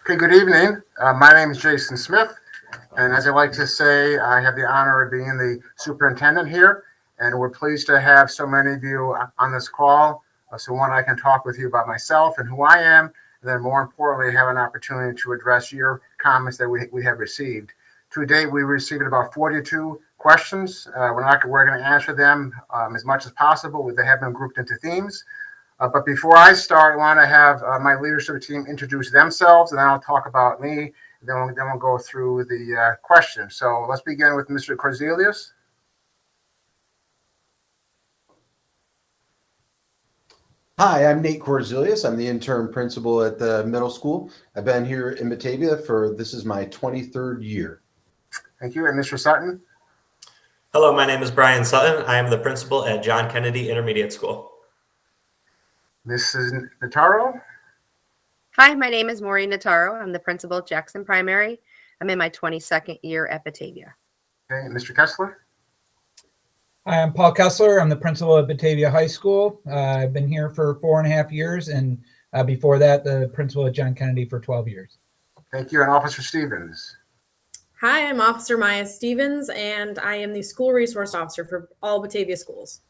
Okay, good evening. My name is Jason Smith, and as I like to say, I have the honor of being the superintendent here, and we're pleased to have so many of you on this call. So one, I can talk with you about myself and who I am, and then more importantly, have an opportunity to address your comments that we have received. To date, we received about 42 questions. We're going to answer them as much as possible. They have been grouped into themes. But before I start, I want to have my leadership team introduce themselves, and then I'll talk about me. Then we'll go through the questions. So let's begin with Mr. Corzelius. Hi, I'm Nate Corzelius. I'm the intern principal at the middle school. I've been here in Batavia this is my 23rd year. Thank you. And Mr. Sutton. Hello, my name is Brian Sutton. I am the principal at John Kennedy Intermediate School. Mrs. Nataro. Hi, my name is Maureen Nataro. I'm the principal at Jackson Primary. I'm in my 22nd year at Batavia. Okay, Mr. Kessler. Hi, I'm Paul Kessler. I'm the principal at Batavia High School. I've been here for 4.5 years, and before that, the principal at John Kennedy for 12 years. Thank you. And Officer Stevens. Hi, I'm Officer Maya Stevens, and I am the School Resource Officer for all Batavia schools.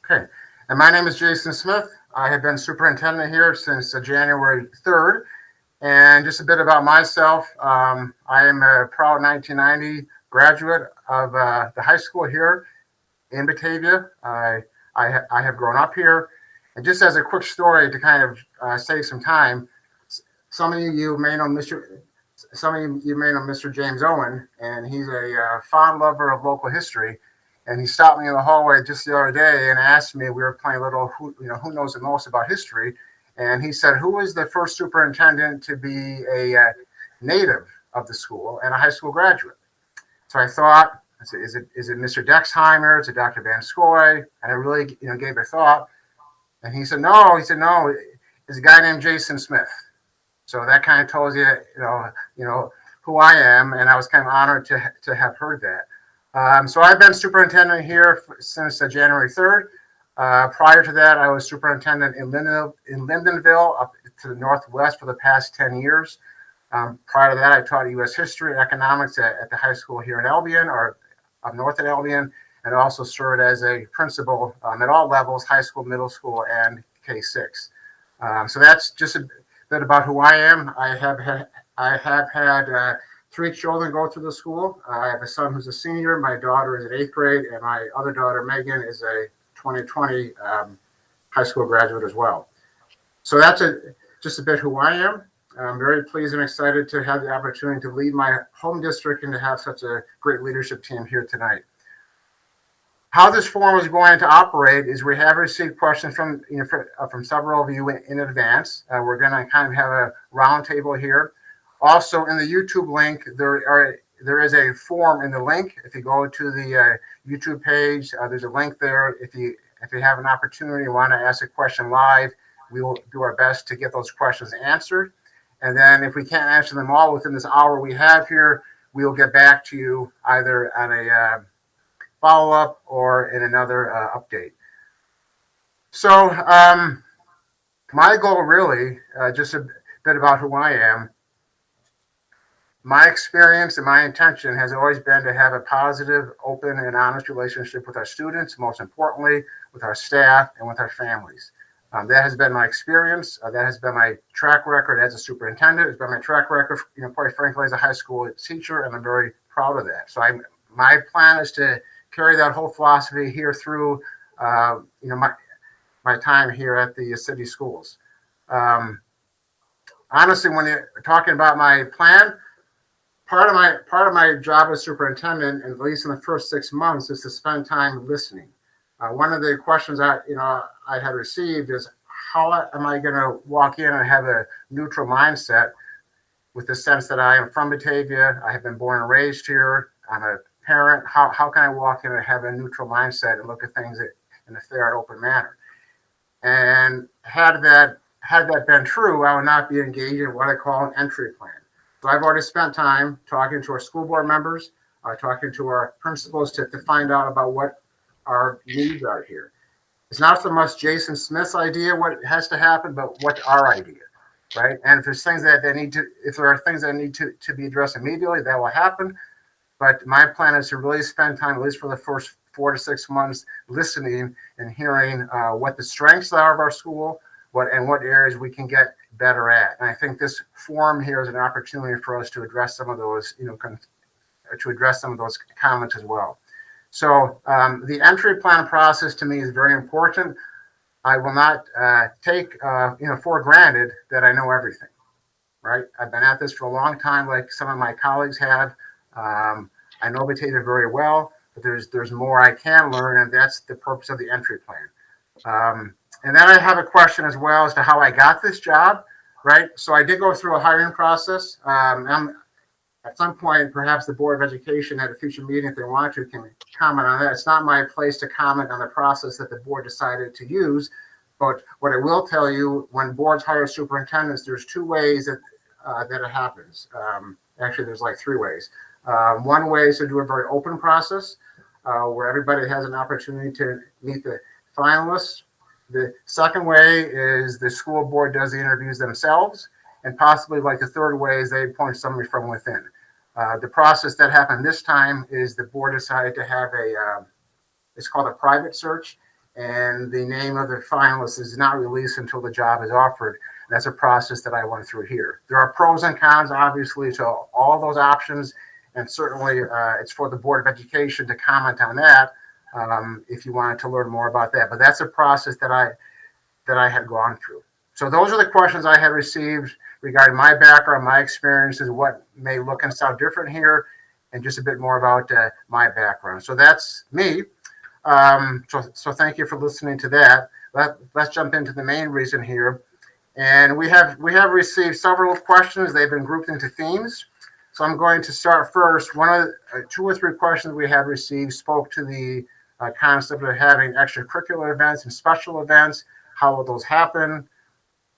Okay. And my name is Jason Smith. I have been superintendent here since January 3rd. And just a bit about myself. I am a proud 1990 graduate of the high school here in Batavia. I have grown up here. And just as a quick story to kind of save some time, some of you may know Mr. James Owen, and he's a fond lover of local history. And he stopped me in the hallway just the other day and asked me, we were playing a little, who knows the most about history. And he said, who was the first superintendent to be a native of the school and a high school graduate? So I thought, is it Mr. Dexheimer? Is it Dr. Van Scoy? And I really, gave it thought. And he said, no. It's a guy named Jason Smith. So that kind of tells you, who I am. And I was kind of honored to have heard that. So I've been superintendent here since January 3rd. Prior to that, I was superintendent in Lindenville, up to the northwest for the past 10 years. Prior to that, I taught U.S. history and economics at the high school here in Albion, or up north in Albion, and also served as a principal at all levels, high school, middle school, and K-6. So that's just a bit about who I am. I have had 3 children go through the school. I have a son who's a senior. My daughter is in 8th grade, and my other daughter, Megan, is a 2020 high school graduate as well. So that's just a bit who I am. I'm very pleased and excited to have the opportunity to lead my home district and to have such a great leadership team here tonight. How this forum is going to operate is we have received questions from several of you in advance. We're going to kind of have a roundtable here. Also, in the YouTube link, there is a form in the link. If you go to the YouTube page, there's a link there. If you have an opportunity and want to ask a question live, we will do our best to get those questions answered. And then if we can't answer them all within this hour we have here, we will get back to you either on a follow-up or in another update. So my goal really, just a bit about who I am. My experience and my intention has always been to have a positive, open, and honest relationship with our students, most importantly, with our staff and with our families. That has been my experience. That has been my track record as a superintendent. It's been my track record, quite frankly, as a high school teacher, and I'm very proud of that. So my plan is to carry that whole philosophy here through, my time here at the city schools. Honestly, when you're talking about my plan, part of my job as superintendent, at least in the first 6 months, is to spend time listening. One of the questions I had received is, how am I going to walk in and have a neutral mindset with the sense that I am from Batavia, I have been born and raised here, I'm a parent. How can I walk in and have a neutral mindset and look at things in a fair and open manner? And had that been true, I would not be engaged in what I call an entry plan. So I've already spent time talking to our school board members, talking to our principals to find out about what our needs are here. It's not so much Jason Smith's idea what has to happen, but what's our idea. right? And if there's things that if there are things that need to be addressed immediately, that will happen. But my plan is to really spend time, at least for the first 4 to 6 months, listening and hearing what the strengths are of our school, what areas we can get better at. And I think this forum here is an opportunity for us to address some of those, comments as well. So the entry plan process to me is very important. I will not take for granted that I know everything, right? I've been at this for a long time, like some of my colleagues have. I know Batavia very well, but there's more I can learn, and that's the purpose of the entry plan. And then I have a question as well as to how I got this job, right? So I did go through a hiring process. At some point, perhaps the Board of Education at a future meeting, if they want to, can comment on that. It's not my place to comment on the process that the board decided to use, but what I will tell you, when boards hire superintendents, there's 2 ways that it happens. Actually, there's like 3 ways. One way is to do a very open process where everybody has an opportunity to meet the finalists. The second way is the school board does the interviews themselves, and possibly like the third way is they appoint somebody from within. The process that happened this time is the board decided to have it's called a private search, and the name of the finalists is not released until the job is offered. That's a process that I went through here. There are pros and cons, obviously, to all those options, and certainly it's for the Board of Education to comment on that if you wanted to learn more about that. But that's a process that I had gone through. So those are the questions I had received regarding my background, my experiences, what may look and sound different here, and just a bit more about my background. So that's me. So thank you for listening to that. Let's jump into the main reason here. And we have received several questions. They've been grouped into themes. So I'm going to start first. One of the 2 or 3 questions we have received spoke to the concept of having extracurricular events and special events. How will those happen?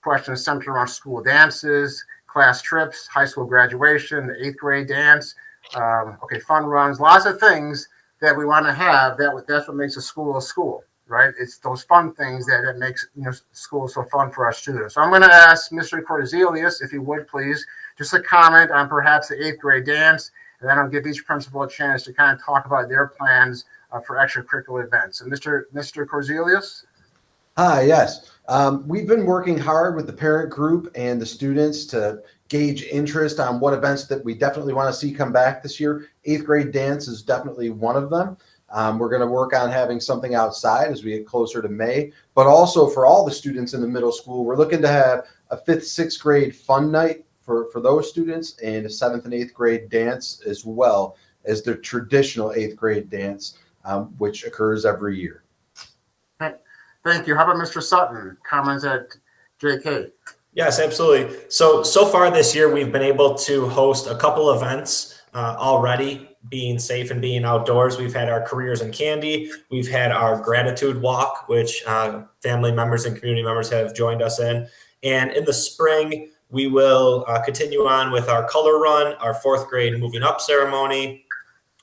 Questions centered around school dances, class trips, high school graduation, the 8th grade dance, fun runs, lots of things that we want to have. That's what makes a school, right? It's those fun things that makes school so fun for our students. So I'm going to ask Mr. Corzelius, if you would please, just a comment on perhaps the 8th grade dance, and then I'll give each principal a chance to kind of talk about their plans for extracurricular events. And Mr. Corzelius? Hi, yes. We've been working hard with the parent group and the students to gauge interest on what events that we definitely want to see come back this year. 8th grade dance is definitely one of them. We're going to work on having something outside as we get closer to May, but also for all the students in the middle school, we're looking to have a 5th, 6th grade fun night for those students, and a 7th and 8th grade dance, as well as the traditional 8th grade dance, which occurs every year. Thank you. How about Mr. Sutton? Comments at JK? Yes, absolutely. So far this year, we've been able to host a couple events already, being safe and being outdoors. We've had our Careers in Candy. We've had our Gratitude Walk, which family members and community members have joined us in. And in the spring, we will continue on with our Color Run, our 4th grade Moving Up ceremony,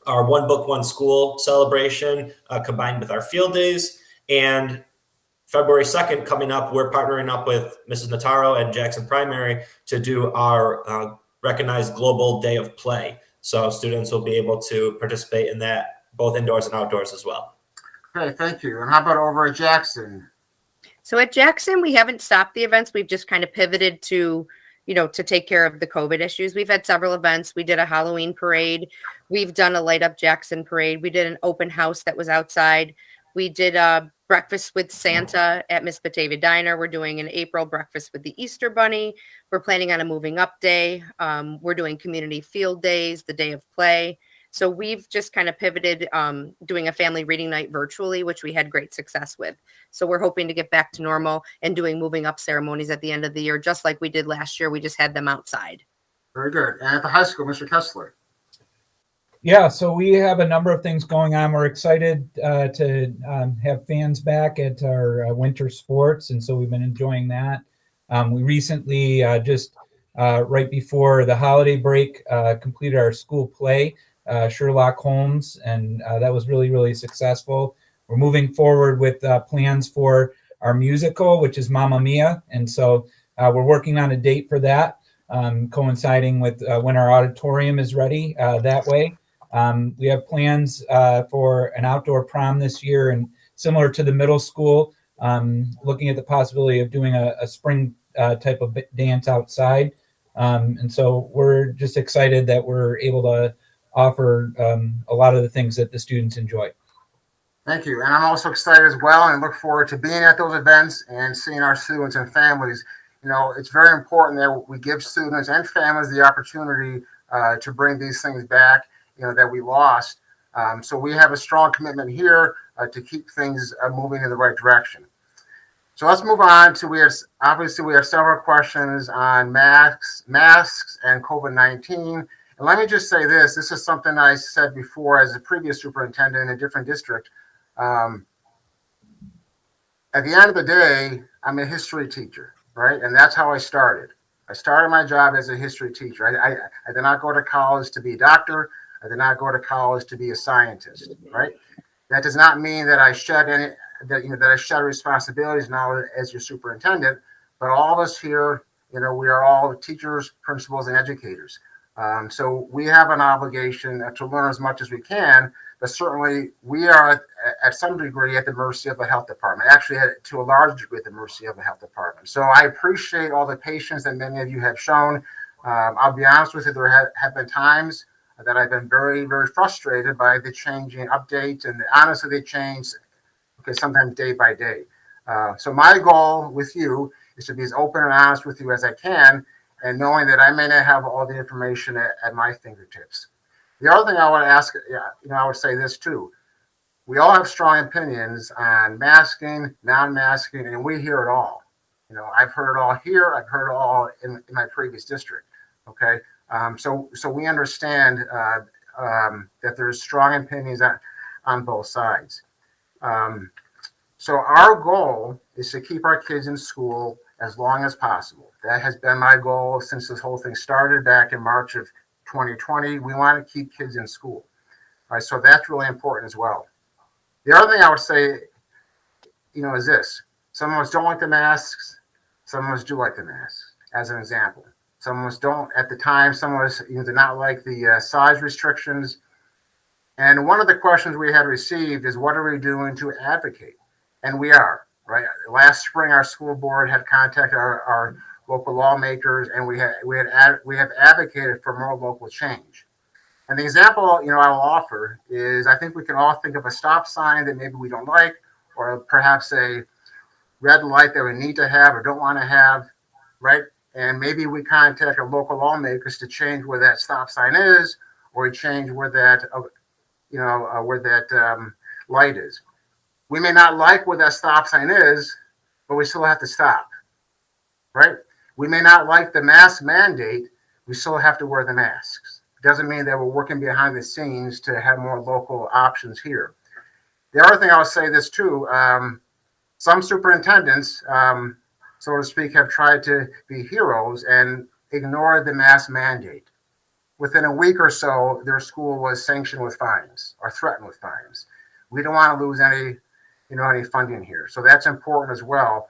our One Book, One School celebration, combined with our field days. And February 2nd coming up, we're partnering up with Mrs. Notaro and Jackson Primary to do our recognized Global Day of Play. So students will be able to participate in that, both indoors and outdoors as well. Okay, thank you. And how about over at Jackson? So at Jackson, we haven't stopped the events. We've just kind of pivoted to take care of the COVID issues. We've had several events. We did a Halloween parade. We've done a Light Up Jackson parade. We did an open house that was outside. We did a breakfast with Santa at Miss Batavia Diner. We're doing in April breakfast with the Easter Bunny. We're planning on a moving up day. We're doing community field days, the day of play. So we've just kind of pivoted doing a family reading night virtually, which we had great success with. So we're hoping to get back to normal and doing moving up ceremonies at the end of the year, just like we did last year. We just had them outside. Very good. And at the high school, Mr. Kessler? Yeah, so we have a number of things going on. We're excited to have fans back at our winter sports, and so we've been enjoying that. We recently, just right before the holiday break, completed our school play, Sherlock Holmes, and that was really, really successful. We're moving forward with plans for our musical, which is Mamma Mia, and so We're working on a date for that, coinciding with when our auditorium is ready that way. We have plans for an outdoor prom this year, and similar to the middle school, looking at the possibility of doing a spring type of dance outside. And so we're just excited that we're able to offer a lot of the things that the students enjoy. Thank you. And I'm also excited as well and look forward to being at those events and seeing our students and families. You know, it's very important that we give students and families the opportunity to bring these things back, you know, that we lost. So we have a strong commitment here to keep things moving in the right direction. So let's move on to, we have several questions on masks and COVID-19. And let me just say this is something I said before as a previous superintendent in a different district. At the end of the day, I'm a history teacher, right? And that's how I started. I started my job as a history teacher. I did not go to college to be a doctor. I did not go to college to be a scientist, right? That does not mean that I shed responsibilities now as your superintendent, but all of us here, you know, we are all teachers, principals, and educators. So we have an obligation to learn as much as we can, but certainly we are at some degree at the mercy of the health department, actually to a large degree at the mercy of the health department. So I appreciate all the patience that many of you have shown. I'll be honest with you, there have been times that I've been very, very frustrated by the changing updates, and honestly, they change, okay, sometimes day by day. So my goal with you is to be as open and honest with you as I can, and knowing that I may not have all the information at my fingertips. The other thing I want to ask, I would say this too. We all have strong opinions on masking, non-masking, and we hear it all. You know, I've heard it all here. I've heard it all in my previous district. Okay, so we understand that there's strong opinions on both sides. So our goal is to keep our kids in school as long as possible. That has been my goal since this whole thing started back in March of 2020. We want to keep kids in school. All right, so that's really important as well. The other thing I would say, you know, is this. Some of us don't like the masks. Some of us do like the masks, as an example. Some of us don't at the time. Some of us, you know, did not like the size restrictions. And one of the questions we had received is, what are we doing to advocate? And we are, right? Last spring, our school board had contacted our local lawmakers, and we have advocated for more local change. And the example, you know, I will offer is, I think we can all think of a stop sign that maybe we don't like, or perhaps a red light that we need to have or don't want to have, right? And maybe we contact our local lawmakers to change where that stop sign is, or change where that, light is. We may not like where that stop sign is, but we still have to stop, right? We may not like the mask mandate. We still have to wear the masks. It doesn't mean that we're working behind the scenes to have more local options here. The other thing I'll say this too, some superintendents, so to speak, have tried to be heroes and ignored the mask mandate. Within a week or so, their school was sanctioned with fines or threatened with fines. We don't want to lose any funding here. So that's important as well.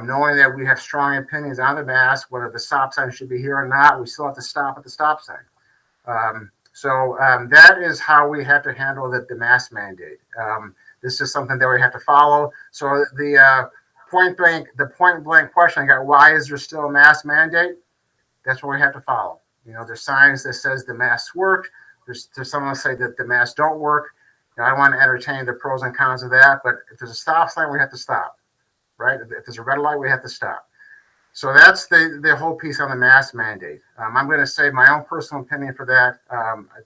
Knowing that we have strong opinions on the mask, whether the stop sign should be here or not, we still have to stop at the stop sign. So that is how we have to handle the mask mandate. This is something that we have to follow. So the point blank question I got, why is there still a mask mandate? That's what we have to follow. You know, there's signs that says the masks work. There's some that say that the masks don't work. You know, I want to entertain the pros and cons of that, but if there's a stop sign, we have to stop, right? If there's a red light, we have to stop. So that's the whole piece on the mask mandate. I'm going to say my own personal opinion for that.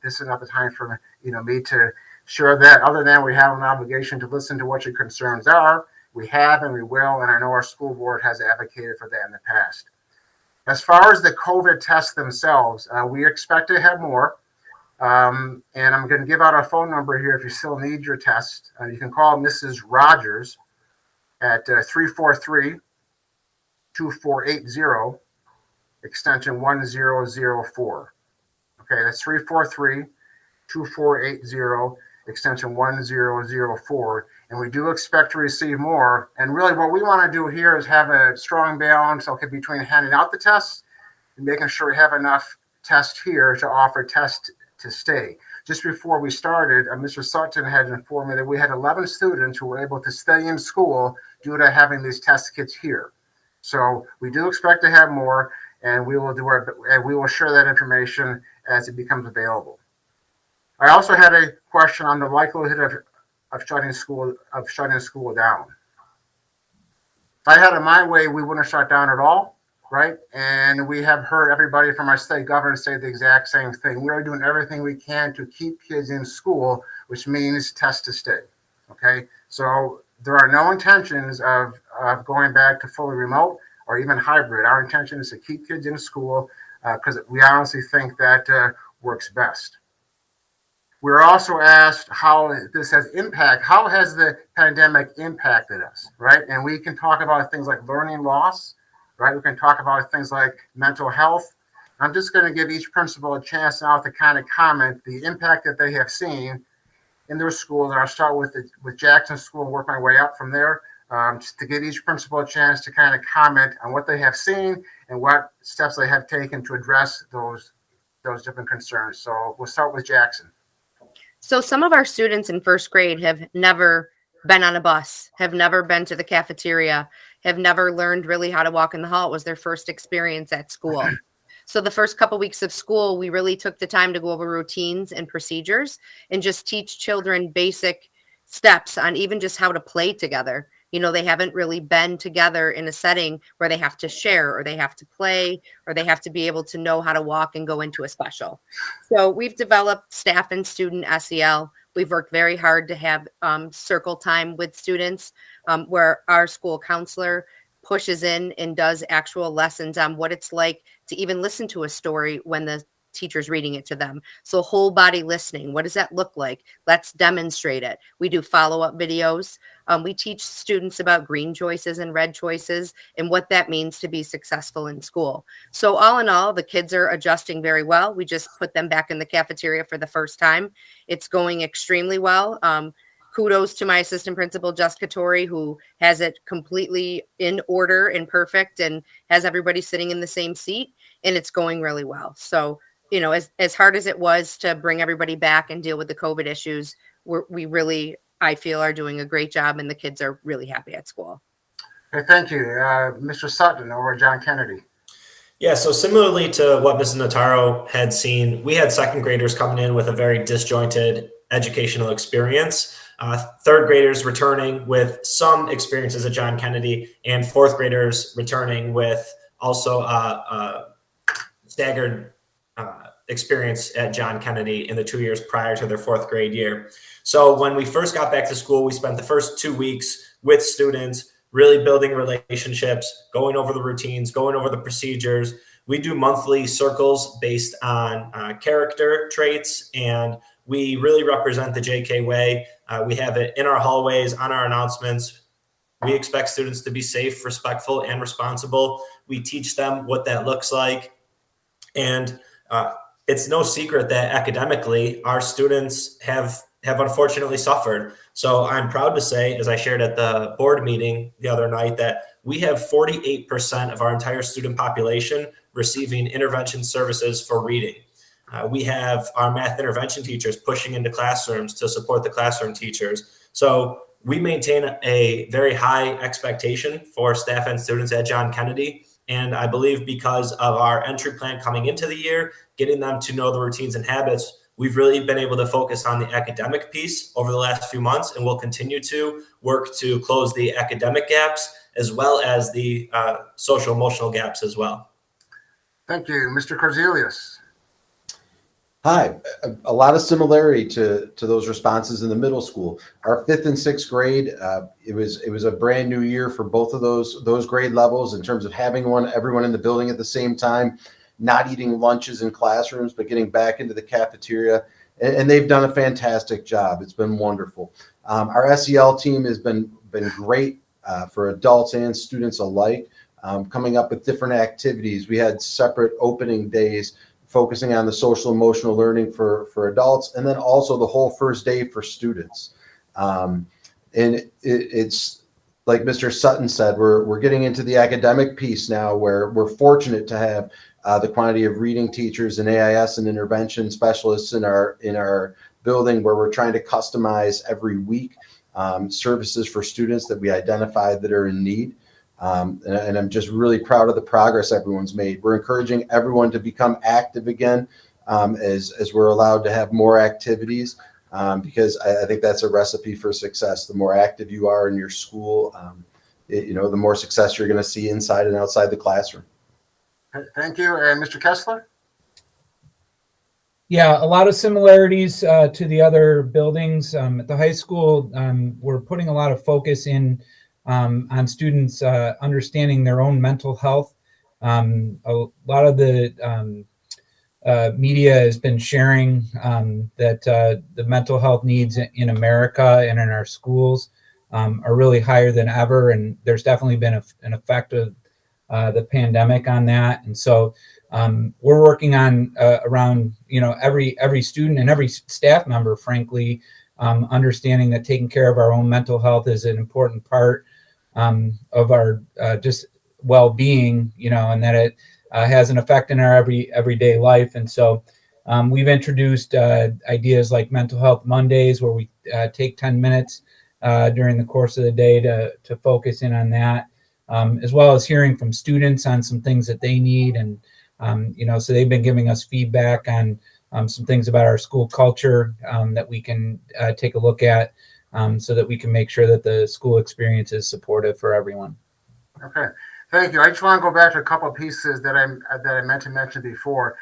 This is not the time for me to share that, other than we have an obligation to listen to what your concerns are. We have and we will, and I know our school board has advocated for that in the past. As far as the COVID tests themselves, we expect to have more. And I'm going to give out our phone number here if you still need your test. You can call Mrs. Rogers at 343-2480, extension 1004. Okay, that's 343-2480, extension 1004. and we do expect to receive more. And really what we want to do here is have a strong balance, okay, between handing out the tests and making sure we have enough tests here to offer test to stay. Just before we started, Mr. Sutton had informed me that we had 11 students who were able to stay in school due to having these test kits here. So we do expect to have more, and we will share that information as it becomes available. I also had a question on the likelihood of shutting school down. If I had it my way, we wouldn't shut down at all, right? And we have heard everybody from our state governor say the exact same thing. We are doing everything we can to keep kids in school, which means test to stay. Okay, so there are no intentions of going back to fully remote or even hybrid. Our intention is to keep kids in school because we honestly think that works best. We're also asked how this has how has the pandemic impacted us, right? And we can talk about things like learning loss, right? We can talk about things like mental health. I'm just going to give each principal a chance now to kind of comment the impact that they have seen in their schools. And I'll start with Jackson School and work my way up from there, just to give each principal a chance to kind of comment on what they have seen and what steps they have taken to address those different concerns. So we'll start with Jackson. So some of our students in first grade have never been on a bus, have never been to the cafeteria, have never learned really how to walk in the hall. It was their first experience at school. So the first couple weeks of school, we really took the time to go over routines and procedures and just teach children basic steps on even just how to play together. You know, they haven't really been together in a setting where they have to share or they have to play or they have to be able to know how to walk and go into a special. So we've developed staff and student SEL. We've worked very hard to have circle time with students where our school counselor pushes in and does actual lessons on what it's like to even listen to a story when the teacher's reading it to them. So whole body listening, what does that look like? Let's demonstrate it. We do follow-up videos. We teach students about green choices and red choices and what that means to be successful in school. So all in all, the kids are adjusting very well. We just put them back in the cafeteria for the first time. It's going extremely well. Kudos to my assistant principal, Jessica Torrey, who has it completely in order and perfect and has everybody sitting in the same seat, and it's going really well. So, you know, as hard as it was to bring everybody back and deal with the COVID issues, we really, I feel, are doing a great job, and the kids are really happy at school. Okay, thank you. Mr. Sutton or John Kennedy. Yeah, so similarly to what Mrs. Notaro had seen, we had second graders coming in with a very disjointed educational experience. Third graders returning with some experiences at John Kennedy, and fourth graders returning with also staggered experience at John Kennedy in the 2 years prior to their fourth grade year. So when we first got back to school, we spent the first 2 weeks with students, really building relationships, going over the routines, going over the procedures. We do monthly circles based on character traits, and we really represent the JK way. We have it in our hallways, on our announcements. We expect students to be safe, respectful, and responsible. We teach them what that looks like. And it's no secret that academically, our students have unfortunately suffered. So I'm proud to say, as I shared at the board meeting the other night, that we have 48% of our entire student population receiving intervention services for reading. We have our math intervention teachers pushing into classrooms to support the classroom teachers. So we maintain a very high expectation for staff and students at John Kennedy. And I believe because of our entry plan coming into the year, getting them to know the routines and habits, we've really been able to focus on the academic piece over the last few months, and we'll continue to work to close the academic gaps as well as the social emotional gaps as well. Thank you. Mr. Corzelius. Hi, a lot of similarity to those responses in the middle school. Our 5th and 6th grade, it was a brand new year for both of those grade levels in terms of having everyone in the building at the same time, not eating lunches in classrooms, but getting back into the cafeteria. And they've done a fantastic job. It's been wonderful. Our SEL team has been great for adults and students alike, coming up with different activities. We had separate opening days focusing on the social emotional learning for adults, and then also the whole first day for students. And it's like Mr. Sutton said, we're getting into the academic piece now, where we're fortunate to have the quantity of reading teachers and AIS and intervention specialists in our building, where we're trying to customize every week services for students that we identify that are in need. And I'm just really proud of the progress everyone's made. We're encouraging everyone to become active again, as we're allowed to have more activities, because I think that's a recipe for success. The more active you are in your school, the more success you're going to see inside and outside the classroom. Thank you. And Mr. Kessler? Yeah, a lot of similarities to the other buildings. At the high school, we're putting a lot of focus in on students understanding their own mental health. A lot of the media has been sharing that the mental health needs in America and in our schools are really higher than ever. And there's definitely been an effect of the pandemic on that. And so we're working on around, every student and every staff member, frankly, understanding that taking care of our own mental health is an important part of our just well-being, and that it has an effect in our everyday life. And so we've introduced ideas like Mental Health Mondays, where we take 10 minutes during the course of the day to focus in on that, as well as hearing from students on some things that they need. And, so they've been giving us feedback on some things about our school culture that we can take a look at so that we can make sure that the school experience is supportive for everyone. Okay. Thank you. I just want to go back to a couple of pieces that I meant to mention before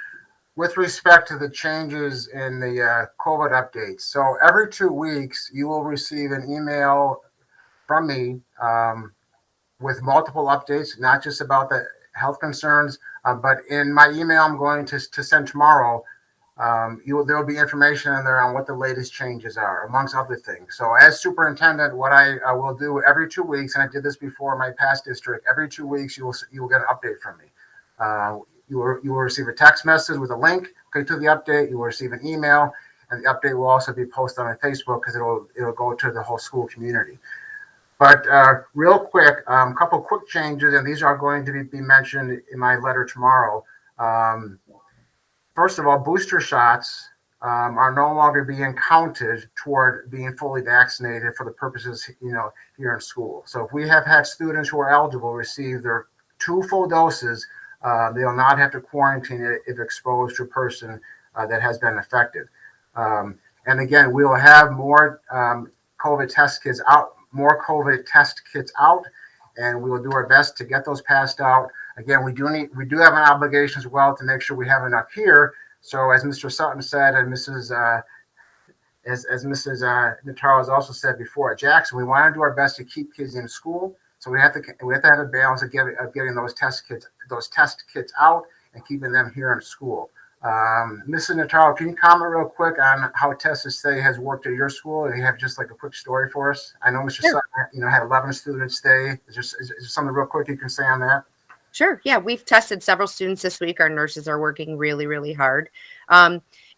with respect to the changes in the COVID updates. So every 2 weeks, you will receive an email from me with multiple updates, not just about the health concerns, but in my email I'm going to send tomorrow, there will be information in there on what the latest changes are, amongst other things. So as superintendent, what I will do every 2 weeks, and I did this before in my past district, every 2 weeks you will get an update from me. You will receive a text message with a link. Click to the update. You will receive an email, and the update will also be posted on my Facebook because it'll go to the whole school community. But real quick, a couple quick changes, and these are going to be mentioned in my letter tomorrow. First of all, booster shots are no longer being counted toward being fully vaccinated for the purposes, here in school. So if we have had students who are eligible receive their 2 full doses, they will not have to quarantine if exposed to a person that has been affected. And again, we will have more COVID test kits out, and we will do our best to get those passed out. Again, we do have an obligation as well to make sure we have enough here. So as Mr. Sutton said, and Mrs. Nataro has also said before at Jackson, we want to do our best to keep kids in school. So we have to have a balance of getting those test kits out and keeping them here in school. Mrs. Nataro, can you comment real quick on how Test to Stay has worked at your school? And you have just like a quick story for us. I know Mr. Sure. Sutton, had 11 students stay. Is there something real quick you can say on that? Sure. Yeah, we've tested several students this week. Our nurses are working really, really hard.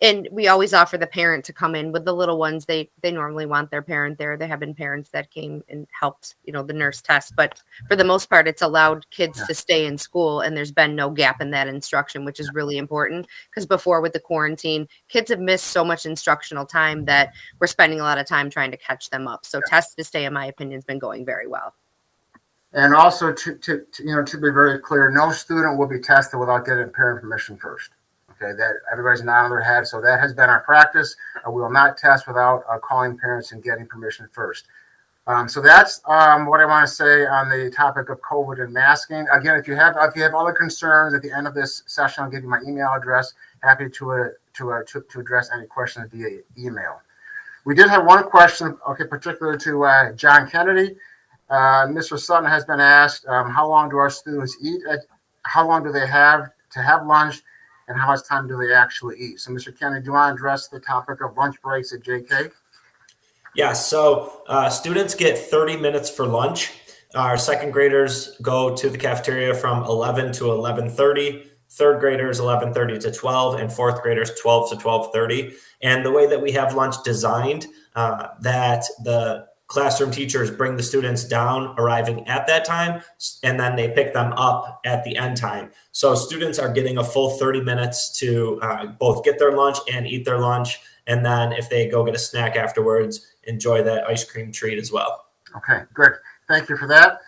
And we always offer the parent to come in with the little ones. They normally want their parent there. There have been parents that came and helped, the nurse test. But for the most part, it's allowed kids to stay in school. And there's been no gap in that instruction, which is really important. Because before with the quarantine, kids have missed so much instructional time that we're spending a lot of time trying to catch them up. So Test to Stay, in my opinion, has been going very well. And also to be very clear, no student will be tested without getting parent permission first. Okay, that everybody's nodding their head. So that has been our practice. We will not test without calling parents and getting permission first. So that's what I want to say on the topic of COVID and masking. Again, if you have other concerns at the end of this session, I'll give you my email address. Happy to address any questions via email. We did have one question, particular to John Kennedy. Mr. Sutton has been asked, how long do our students eat? How long do they have to have lunch? And how much time do they actually eat? So, Mr. Kennedy, do you want to address the topic of lunch breaks at JK? Yeah, so students get 30 minutes for lunch. Our second graders go to the cafeteria from 11 to 11:30. Third graders 11:30 to 12, and fourth graders 12 to 12:30. And the way that we have lunch designed, that the classroom teachers bring the students down arriving at that time, and then they pick them up at the end time. So students are getting a full 30 minutes to both get their lunch and eat their lunch. And then if they go get a snack afterwards, enjoy that ice cream treat as well. Okay, good. Thank you for that.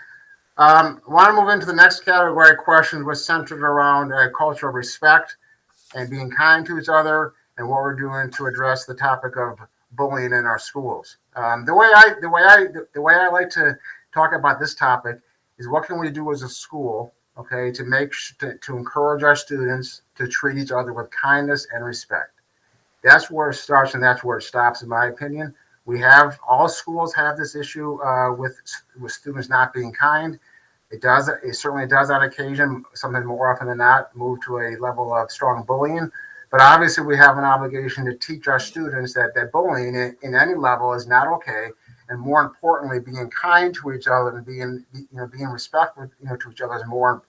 I want to move into the next category of questions, was centered around a culture of respect and being kind to each other, and what we're doing to address the topic of bullying in our schools. The way I like to talk about this topic is, what can we do as a school, okay, to encourage our students to treat each other with kindness and respect. That's where it starts and that's where it stops, in my opinion. All schools have this issue with students not being kind. It certainly does on occasion, sometimes more often than not, move to a level of strong bullying. But obviously we have an obligation to teach our students that bullying in any level is not okay. And more importantly, being kind to each other and being respectful to each other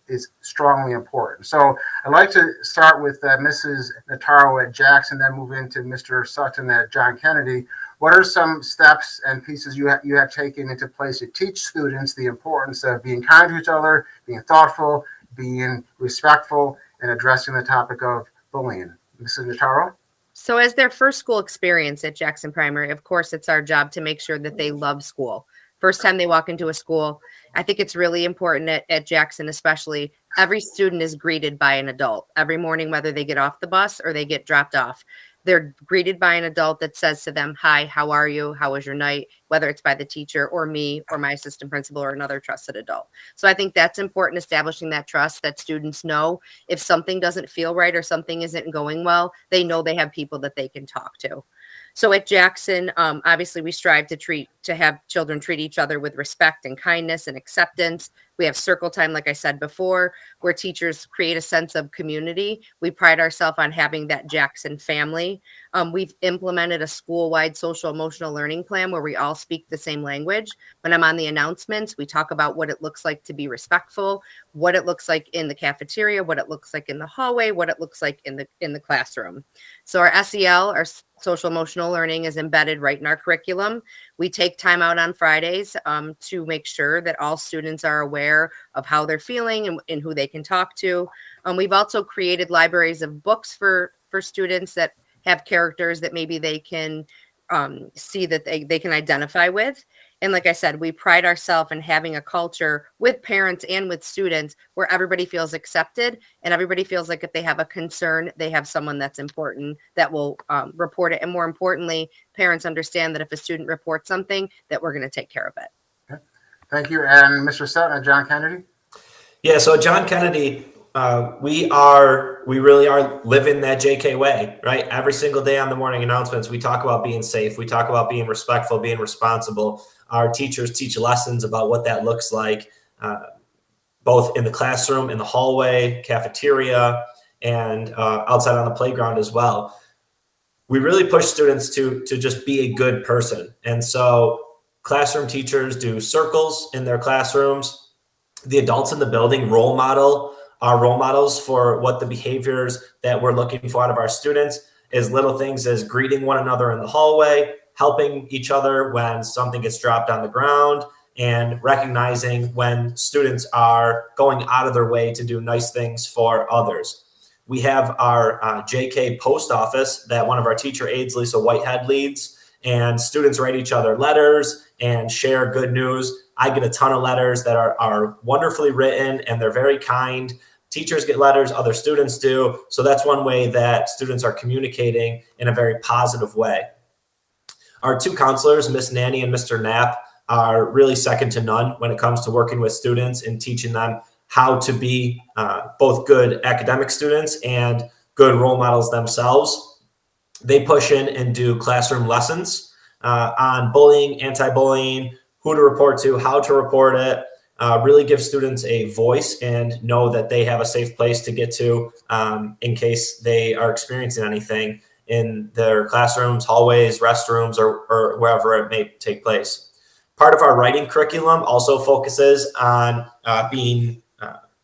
is strongly important. So I'd like to start with Mrs. Nataro at Jackson, then move into Mr. Sutton at John Kennedy. What are some steps and pieces you have taken into place to teach students the importance of being kind to each other, being thoughtful, being respectful, and addressing the topic of bullying? Mrs. Nataro? So as their first school experience at Jackson Primary, of course, it's our job to make sure that they love school. First time they walk into a school, I think it's really important at Jackson, especially, every student is greeted by an adult every morning, whether they get off the bus or they get dropped off. They're greeted by an adult that says to them, "Hi, how are you? How was your night?" Whether it's by the teacher or me or my assistant principal or another trusted adult. So I think that's important, establishing that trust, that students know if something doesn't feel right or something isn't going well, they know they have people that they can talk to. So at Jackson, obviously we strive to have children treat each other with respect and kindness and acceptance. We have circle time, like I said before, where teachers create a sense of community. We pride ourselves on having that Jackson family. We've implemented a school-wide social emotional learning plan where we all speak the same language. When I'm on the announcements, we talk about what it looks like to be respectful, what it looks like in the cafeteria, what it looks like in the hallway, what it looks like in the classroom. So our SEL, our social emotional learning, is embedded right in our curriculum. We take time out on Fridays to make sure that all students are aware of how they're feeling and who they can talk to. We've also created libraries of books for students that have characters that maybe they can see that they can identify with. And like I said, we pride ourselves in having a culture with parents and with students where everybody feels accepted and everybody feels like if they have a concern, they have someone that's important that will report it. And more importantly, parents understand that if a student reports something, that we're going to take care of it. Okay. Thank you. And Mr. Sutton and John Kennedy? Yeah, so John Kennedy, we really are living that JK way, right? Every single day on the morning announcements, we talk about being safe. We talk about being respectful, being responsible. Our teachers teach lessons about what that looks like, both in the classroom, in the hallway, cafeteria, and outside on the playground as well. We really push students to just be a good person. And so classroom teachers do circles in their classrooms. The adults in the building are role models for what the behaviors that we're looking for out of our students is little things as greeting one another in the hallway, helping each other when something gets dropped on the ground, and recognizing when students are going out of their way to do nice things for others. We have our JK post office that one of our teacher aides, Lisa Whitehead, leads, and students write each other letters and share good news. I get a ton of letters that are wonderfully written and they're very kind. Teachers get letters, other students do. So that's one way that students are communicating in a very positive way. Our two counselors, Miss Nanny and Mr. Knapp, are really second to none when it comes to working with students and teaching them how to be both good academic students and good role models themselves. They push in and do classroom lessons on bullying, anti-bullying, who to report to, how to report it, really give students a voice and know that they have a safe place to get to in case they are experiencing anything in their classrooms, hallways, restrooms, or wherever it may take place. Part of our writing curriculum also focuses on being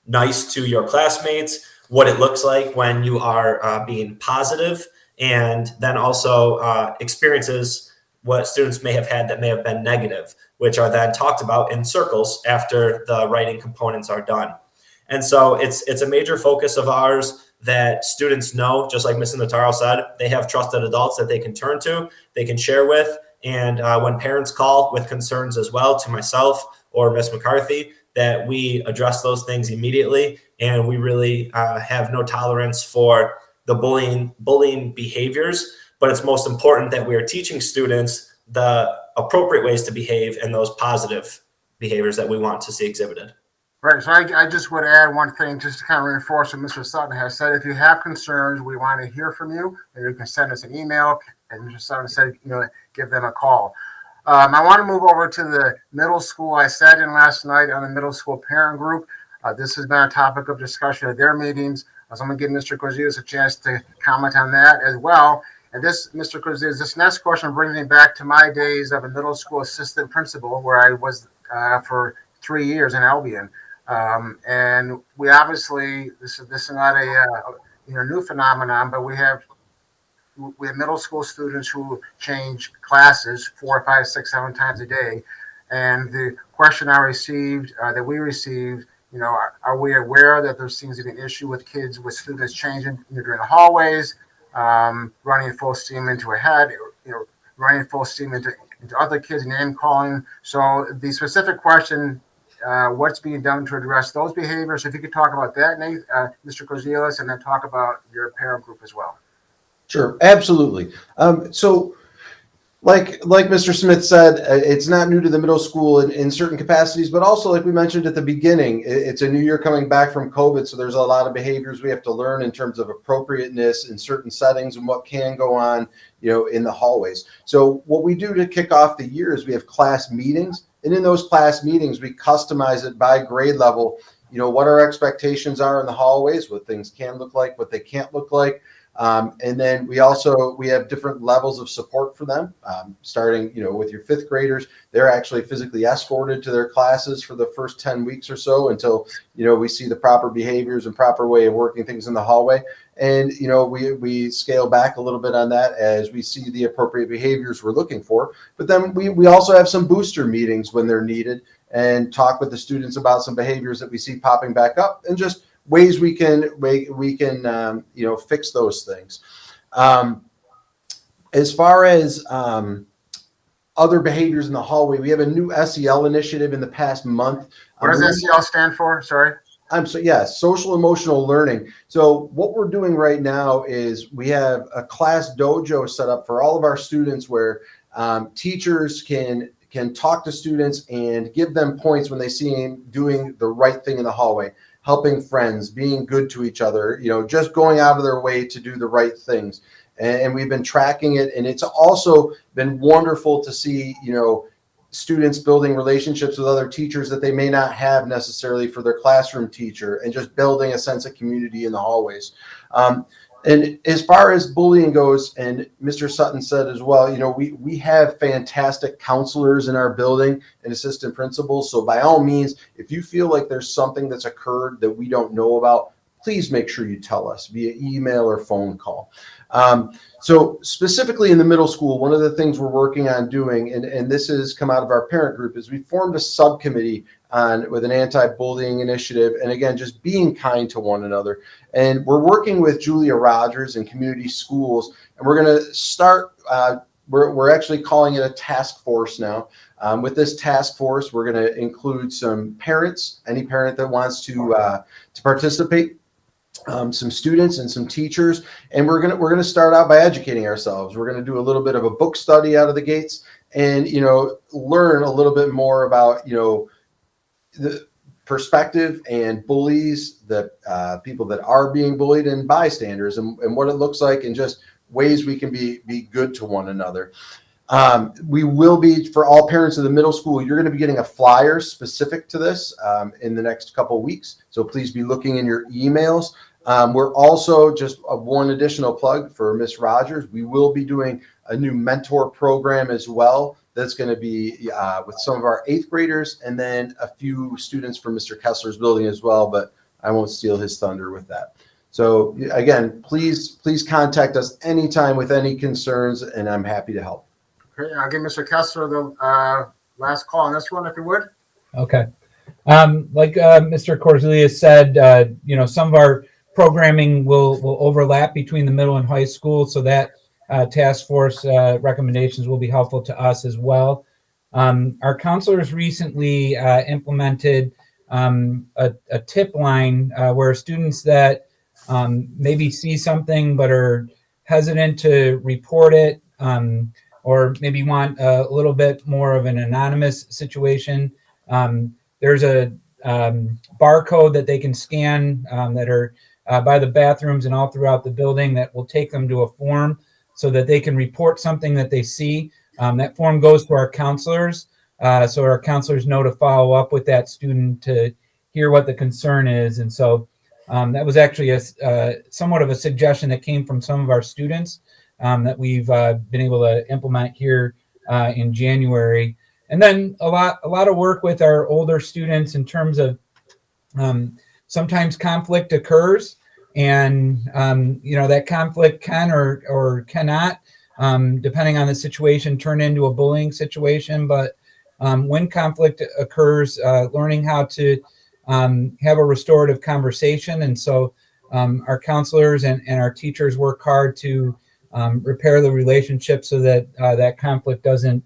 nice to your classmates, what it looks like when you are being positive, and then also experiences what students may have had that may have been negative, which are then talked about in circles after the writing components are done. And so it's a major focus of ours that students know, just like Ms. Notaro said, they have trusted adults that they can turn to, they can share with. And when parents call with concerns as well to myself or Ms. McCarthy, that we address those things immediately. And we really have no tolerance for the bullying behaviors. But it's most important that we are teaching students the appropriate ways to behave and those positive behaviors that we want to see exhibited. Right. So I just would add one thing just to kind of reinforce what Mr. Sutton has said. If you have concerns, we want to hear from you. And you can send us an email. And Mr. Sutton said, give them a call. I want to move over to the middle school. I sat in last night on the middle school parent group. This has been a topic of discussion at their meetings. So I'm going to give Mr. Corzias a chance to comment on that as well. And this, Mr. Corzias, this next question brings me back to my days of a middle school assistant principal, where I was for 3 years in Albion. And we obviously, this is not a new phenomenon, but we have middle school students who change classes 4, 5, 6, 7 times a day. And the question I received, that we received, are we aware that there seems to be an issue with students changing during the hallways, running full steam into a head, running full steam into other kids, name calling. So the specific question, what's being done to address those behaviors? If you could talk about that, Nate, Mr. Corzias, and then talk about your parent group as well. Sure, absolutely. So like Mr. Smith said, it's not new to the middle school in certain capacities, but also like we mentioned at the beginning, it's a new year coming back from COVID. So there's a lot of behaviors we have to learn in terms of appropriateness in certain settings and what can go on, in the hallways. So what we do to kick off the year is we have class meetings. And in those class meetings, we customize it by grade level, what our expectations are in the hallways, what things can look like, what they can't look like. And then we have different levels of support for them, starting, with your 5th graders. They're actually physically escorted to their classes for the first 10 weeks or so until, we see the proper behaviors and proper way of working things in the hallway. And, we scale back a little bit on that as we see the appropriate behaviors we're looking for. But then we also have some booster meetings when they're needed and talk with the students about some behaviors that we see popping back up and just ways we can fix those things. As far as other behaviors in the hallway, we have a new SEL initiative in the past month. What does SEL stand for? Sorry. Social emotional learning. So what we're doing right now is we have a class dojo set up for all of our students where teachers can talk to students and give them points when they see them doing the right thing in the hallway, helping friends, being good to each other, just going out of their way to do the right things. And we've been tracking it. And it's also been wonderful to see, students building relationships with other teachers that they may not have necessarily for their classroom teacher, and just building a sense of community in the hallways. And as far as bullying goes, and Mr. Sutton said as well, we have fantastic counselors in our building and assistant principals. So by all means, if you feel like there's something that's occurred that we don't know about, please make sure you tell us via email or phone call. So specifically in the middle school, one of the things we're working on doing, and this has come out of our parent group, is we formed a subcommittee with an anti-bullying initiative, and again, just being kind to one another. And we're working with Julia Rogers and community schools, and we're going to start, we're actually calling it a task force now. With this task force, we're going to include some parents, any parent that wants to participate, some students and some teachers, and we're gonna start out by educating ourselves. We're gonna do a little bit of a book study out of the gates, and learn a little bit more about the perspective and bullies, the people that are being bullied, and bystanders, and what it looks like, and just ways we can be good to one another. We will be, for all parents of the middle school, you're going to be getting a flyer specific to this in the next couple of weeks. So please be looking in your emails. We're also, just one additional plug for Miss Rogers, we will be doing a new mentor program as well. That's going to be with some of our 8th graders, and then a few students from Mr. Kessler's building as well, but I won't steal his thunder with that. So again, please contact us anytime with any concerns, and I'm happy to help. Okay, I'll give Mr. Kessler the last call on this one, if you would. Okay. Like Mr. Cornelius said, some of our programming will overlap between the middle and high school, so that task force recommendations will be helpful to us as well. Our counselors recently implemented a tip line where students that maybe see something but are hesitant to report it, or maybe want a little bit more of an anonymous situation. There's a barcode that they can scan that are by the bathrooms and all throughout the building that will take them to a form so that they can report something that they see. That form goes to our counselors, so our counselors know to follow up with that student to hear what the concern is. And so that was actually a somewhat of a suggestion that came from some of our students that we've been able to implement here in January. And then a lot of work with our older students in terms of sometimes conflict occurs, and that conflict can or cannot, depending on the situation, turn into a bullying situation. But when conflict occurs, learning how to have a restorative conversation. And so our counselors and our teachers work hard to repair the relationship so that that conflict doesn't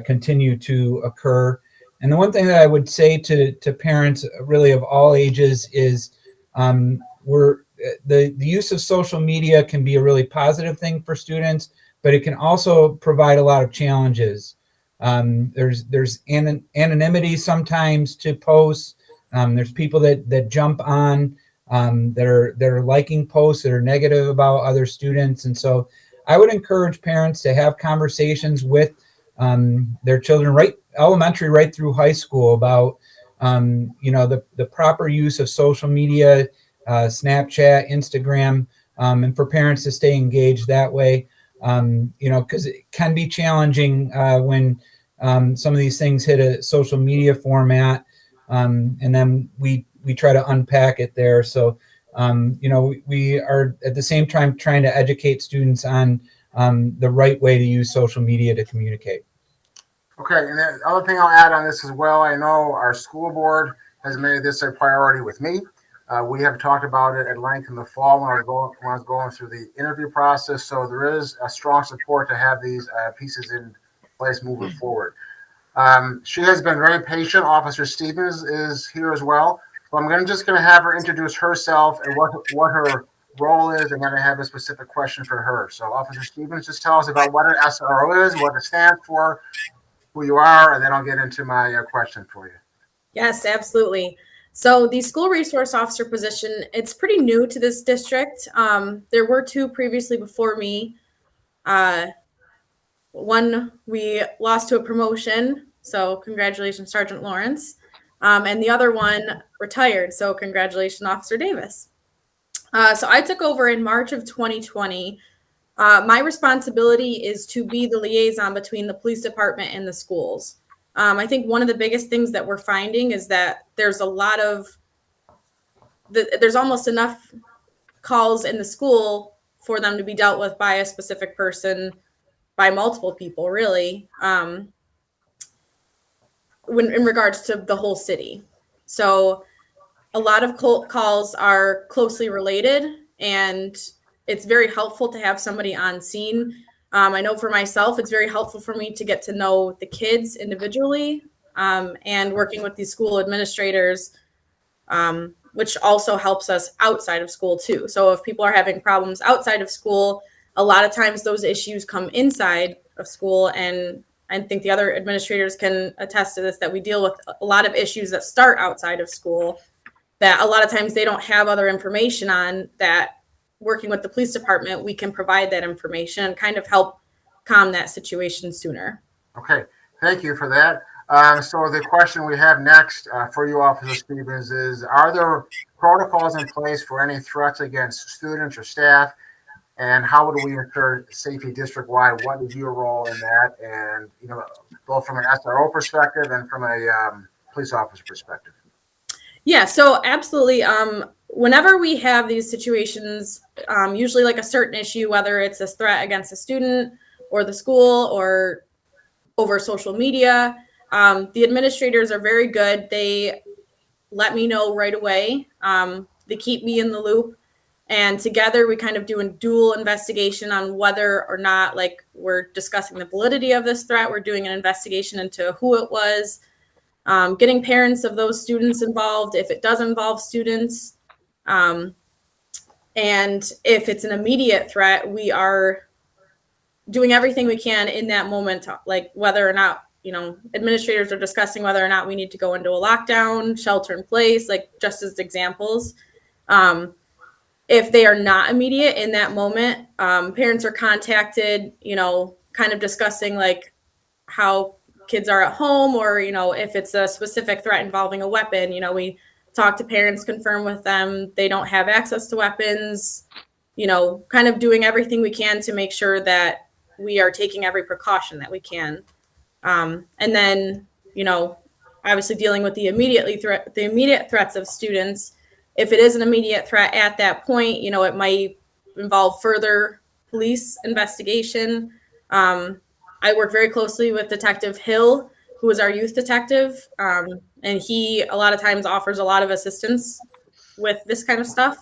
continue to occur. And the one thing that I would say to parents really of all ages is the use of social media can be a really positive thing for students, but it can also provide a lot of challenges. There's anonymity sometimes to posts. There's people that jump on that are liking posts that are negative about other students. And so I would encourage parents to have conversations with their children, right elementary, right through high school, about the proper use of social media, Snapchat, Instagram, and for parents to stay engaged that way. Because it can be challenging when some of these things hit a social media format, and then we try to unpack it there. So we are at the same time trying to educate students on the right way to use social media to communicate. Okay, and the other thing I'll add on this as well, I know our school board has made this a priority with me. We have talked about it at length in the fall when I was going through the interview process. So there is a strong support to have these pieces in place moving forward. She has been very patient. Officer Stevens is here as well. So I'm just going to have her introduce herself and what her role is, and then I have a specific question for her. So Officer Stevens, just tell us about what an SRO is, what it stands for, who you are, and then I'll get into my question for you. Yes, absolutely. So the school resource officer position, it's pretty new to this district. There were two previously before me. One, we lost to a promotion, so congratulations, Sergeant Lawrence. And the other one retired, so congratulations, Officer Davis. So I took over in March of 2020. My responsibility is to be the liaison between the police department and the schools. I think one of the biggest things that we're finding is that there's there's almost enough calls in the school for them to be dealt with by a specific person, by multiple people, really, in regards to the whole city. So a lot of calls are closely related, and it's very helpful to have somebody on scene. I know for myself, it's very helpful for me to get to know the kids individually, and working with these school administrators, which also helps us outside of school too. So if people are having problems outside of school, a lot of times those issues come inside of school. And I think the other administrators can attest to this, that we deal with a lot of issues that start outside of school that a lot of times they don't have other information on, that working with the police department, we can provide that information and kind of help calm that situation sooner. Okay, thank you for that. So the question we have next for you, Officer Stevens, is: are there protocols in place for any threats against students or staff? And how do we ensure safety district-wide? What is your role in that? And both from an SRO perspective and from a police officer perspective. Yeah, so absolutely. Whenever we have these situations, usually like a certain issue, whether it's a threat against a student or the school or over social media. The administrators are very good. They let me know right away. They keep me in the loop. And together we kind of do a dual investigation on whether or not, like, we're discussing the validity of this threat. We're doing an investigation into who it was, getting parents of those students involved if it does involve students. And if it's an immediate threat, we are doing everything we can in that moment, like whether or not, administrators are discussing whether or not we need to go into a lockdown, shelter in place, like just as examples. If they are not immediate in that moment, parents are contacted, kind of discussing like how kids are at home, or, if it's a specific threat involving a weapon, we talk to parents, confirm with them they don't have access to weapons, kind of doing everything we can to make sure that we are taking every precaution that we can. And then, obviously dealing with the immediate threats of students. If it is an immediate threat at that point, it might involve further police investigation. I work very closely with Detective Hill, who is our youth detective. And he a lot of times offers a lot of assistance with this kind of stuff.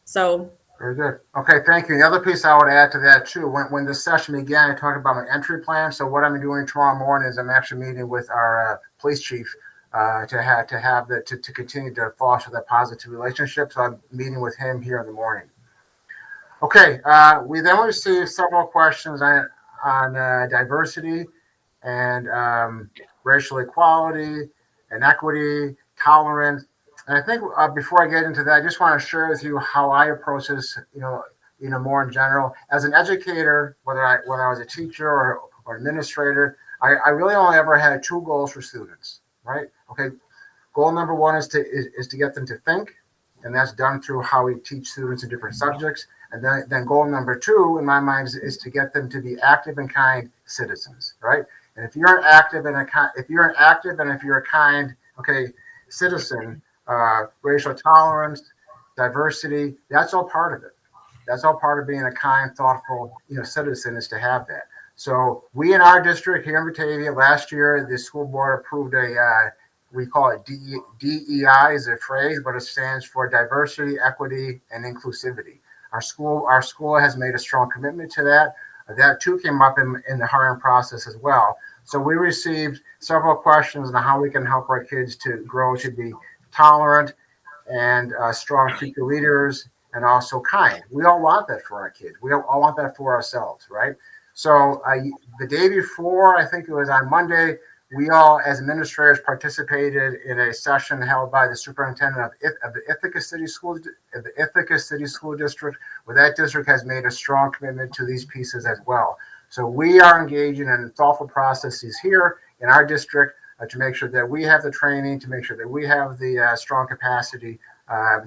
So. Very good. Okay, thank you. The other piece I would add to that too, when this session began, I talked about my entry plan. So what I'm doing tomorrow morning is I'm actually meeting with our police chief to continue to foster that positive relationship. So I'm meeting with him here in the morning. Okay, we then received several questions on diversity and racial equality and equity, tolerance. And I think before I get into that, I just want to share with you how I approach this, more in general. As an educator, whether I was a teacher or administrator, I really only ever had two goals for students, right? Okay, goal number one is to get them to think, and that's done through how we teach students in different subjects. And then goal number two, in my mind, is to get them to be active and kind citizens, right? And if you're an active and if you're a kind, citizen, racial tolerance, diversity, that's all part of it. That's all part of being a kind, thoughtful, citizen, is to have that. So we in our district here in Batavia, last year, the school board approved we call it DEI is a phrase, but it stands for diversity, equity, and inclusivity. Our school has made a strong commitment to that. That too came up in the hiring process as well. So we received several questions on how we can help our kids to grow to be tolerant and strong future leaders, and also kind. We all want that for our kids. We all want that for ourselves, right? So the day before, I think it was on Monday, we all, as administrators, participated in a session held by the superintendent of the Ithaca City School District, where that district has made a strong commitment to these pieces as well. So we are engaging in thoughtful processes here in our district to make sure that we have the training, to make sure that we have the strong capacity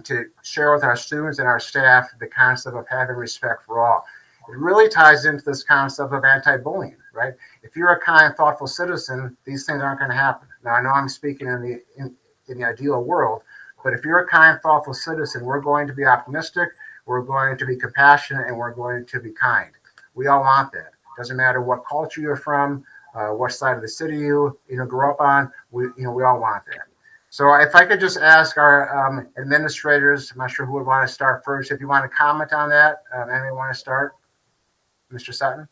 to share with our students and our staff the concept of having respect for all. It really ties into this concept of anti-bullying, right? If you're a kind, thoughtful citizen, these things aren't going to happen. Now, I know I'm speaking in the ideal world, but if you're a kind, thoughtful citizen, we're going to be optimistic, we're going to be compassionate, and we're going to be kind. We all want that. Doesn't matter what culture you're from, what side of the city you grew up on. We all want that. So if I could just ask our administrators, I'm not sure who would want to start first. If you want to comment on that, anyone want to start? Mr. Sutton?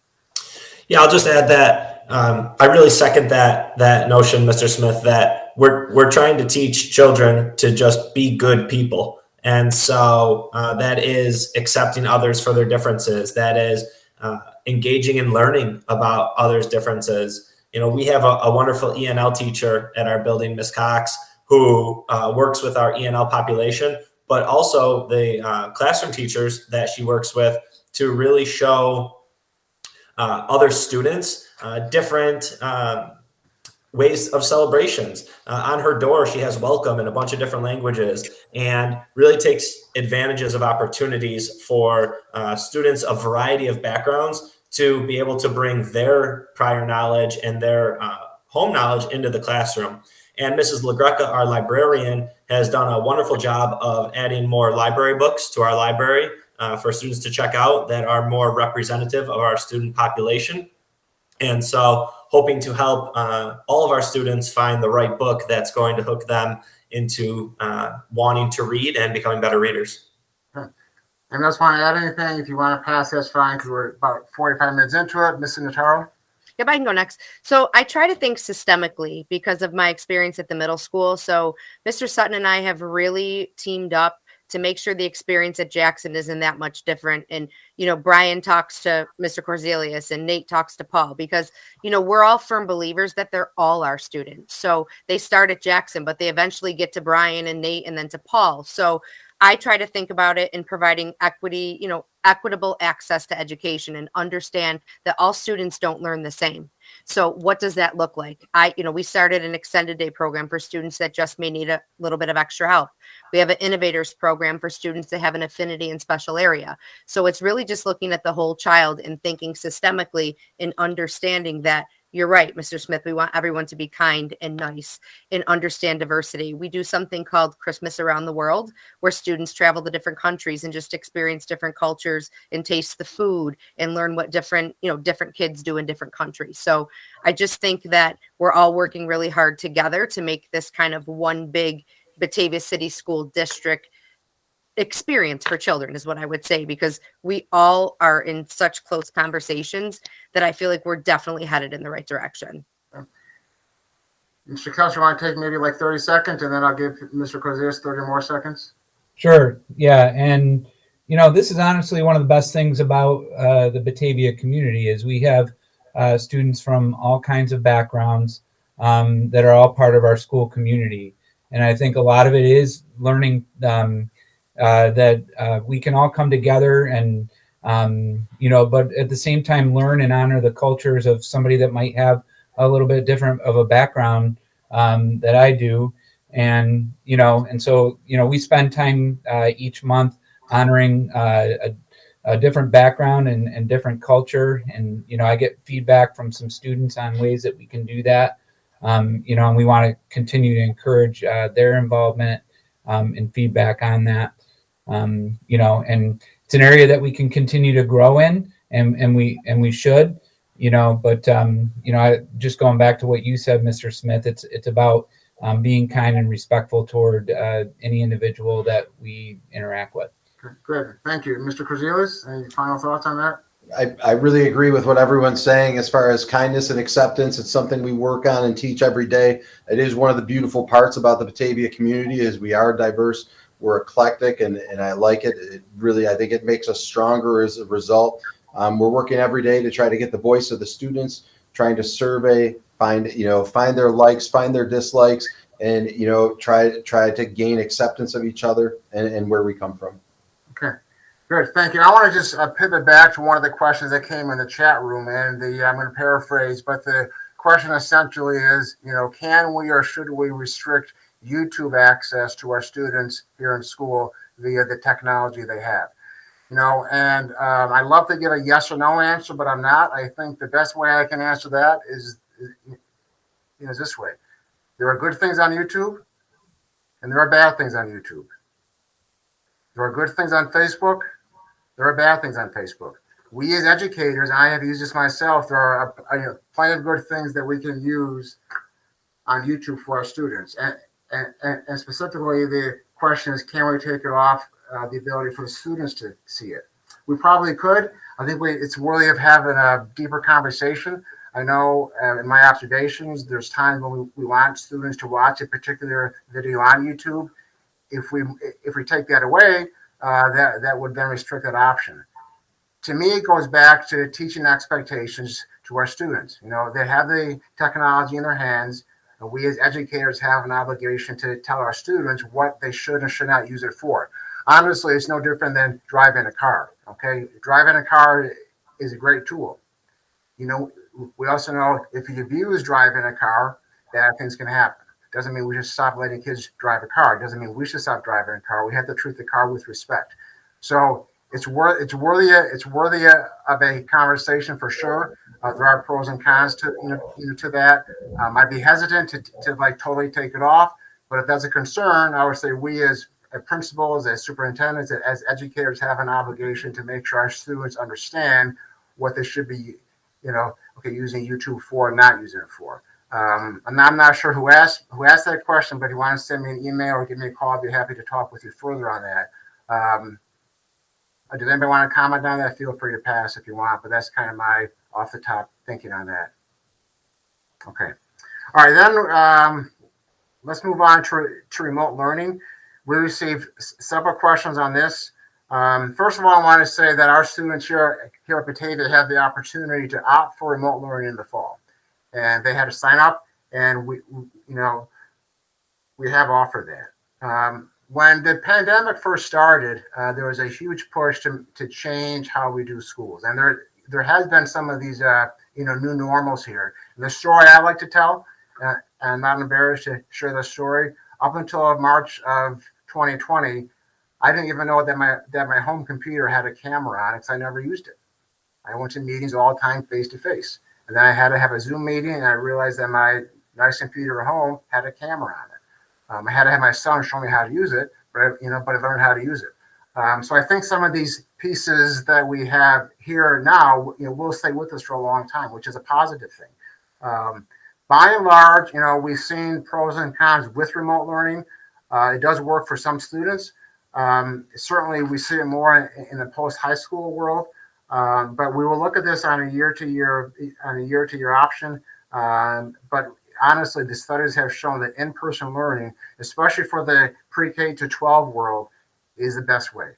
Yeah, I'll just add that I really second that notion, Mr. Smith, that we're trying to teach children to just be good people. And so that is accepting others for their differences. That is engaging and learning about others' differences. We have a wonderful ENL teacher at our building, Ms. Cox, who works with our ENL population, but also the classroom teachers that she works with to really show other students different ways of celebrations. On her door, she has welcome in a bunch of different languages, and really takes advantages of opportunities for students of a variety of backgrounds to be able to bring their prior knowledge and their home knowledge into the classroom. And Mrs. LaGreca, our librarian, has done a wonderful job of adding more library books to our library for students to check out that are more representative of our student population. And so hoping to help all of our students find the right book that's going to hook them into wanting to read and becoming better readers. And else want to add anything? If you want to pass, that's fine, because we're about 45 minutes into it. Mr. Notaro? Yep, I can go next. So I try to think systemically because of my experience at the middle school. So Mr. Sutton and I have really teamed up to make sure the experience at Jackson isn't that much different. And, Brian talks to Mr. Corzelius and Nate talks to Paul because, we're all firm believers that they're all our students. So they start at Jackson, but they eventually get to Brian and Nate and then to Paul. So I try to think about it in providing equitable access to education and understand that all students don't learn the same. So what does that look like? We started an extended day program for students that just may need a little bit of extra help. We have an innovators program for students that have an affinity and special area. So it's really just looking at the whole child and thinking systemically and understanding that you're right, Mr. Smith. We want everyone to be kind and nice and understand diversity. We do something called Christmas Around the World, where students travel to different countries and just experience different cultures and taste the food and learn what different kids do in different countries. So I just think that we're all working really hard together to make this kind of one big Batavia City School District experience for children is what I would say, because we all are in such close conversations that I feel like we're definitely headed in the right direction. Mr. Kelch, you want to take maybe like 30 seconds, and then I'll give Mr. Corzelius 30 more seconds? Sure. Yeah. And, this is honestly one of the best things about the Batavia community is we have students from all kinds of backgrounds that are all part of our school community. And I think a lot of it is learning that we can all come together and, but at the same time, learn and honor the cultures of somebody that might have a little bit different of a background that I do. And, so we spend time each month honoring a different background and different culture. And, I get feedback from some students on ways that we can do that. And we want to continue to encourage their involvement and feedback on that. And it's an area that we can continue to grow in, and we should, but just going back to what you said, Mr. Smith, it's about being kind and respectful toward any individual that we interact with. Good. Thank you. Mr. Corzelius, any final thoughts on that? I really agree with what everyone's saying as far as kindness and acceptance. It's something we work on and teach every day. It is one of the beautiful parts about the Batavia community is we are diverse, we're eclectic, and I like it. It really, I think it makes us stronger as a result. We're working every day to try to get the voice of the students, trying to survey, find their likes, find their dislikes, and try to gain acceptance of each other and where we come from. Okay, good. Thank you. I want to just pivot back to one of the questions that came in the chat room, and I'm going to paraphrase, but the question essentially is, can we or should we restrict YouTube access to our students here in school via the technology they have? And I love to give a yes or no answer, but I'm not. I think the best way I can answer that is this way. There are good things on YouTube, and there are bad things on YouTube. There are good things on Facebook. There are bad things on Facebook. We as educators, and I have used this myself, there are plenty of good things that we can use on YouTube for our students. And specifically, the question is, can we take it off the ability for the students to see it? We probably could. I think it's worthy of having a deeper conversation. I know in my observations, there's times when we want students to watch a particular video on YouTube. If we take that away, that would then restrict that option. To me, it goes back to teaching expectations to our students. They have the technology in their hands, and we as educators have an obligation to tell our students what they should and should not use it for. Honestly, it's no different than driving a car. Okay, driving a car is a great tool. We also know if you abuse driving a car, bad things can happen. Doesn't mean we should stop letting kids drive a car. Doesn't mean we should stop driving a car. We have to treat the car with respect. So it's worthy of a conversation for sure. There are pros and cons to that. I'd be hesitant to totally take it off, but if that's a concern, I would say we as principals, as superintendents, as educators have an obligation to make sure our students understand what they should be okay, using YouTube for, not using it for. And I'm not sure who asked that question, but if you want to send me an email or give me a call, I'd be happy to talk with you further on that. Does anybody want to comment on that? Feel free to pass if you want, but that's kind of my off the top thinking on that. Okay. All right, then let's move on to remote learning. We received several questions on this. First of all, I want to say that our students here at Batavia have the opportunity to opt for remote learning in the fall. And they had to sign up, and we have offered that. When the pandemic first started, there was a huge push to change how we do schools, and there has been some of these new normals here. And the story I like to tell, and I'm not embarrassed to share the story. Up until March of 2020, I didn't even know that my home computer had a camera on it because I never used it. I went to meetings all the time face to face. And then I had to have a Zoom meeting, and I realized that my nice computer at home had a camera on it. I had to have my son show me how to use it, but I learned how to use it. So I think some of these pieces that we have here now, will stay with us for a long time, which is a positive thing. By and large, we've seen pros and cons with remote learning. It does work for some students. Certainly, we see it more in the post-high school world. But we will look at this on a year-to-year option. But honestly, the studies have shown that in-person learning, especially for the pre-K to 12 world, is the best way.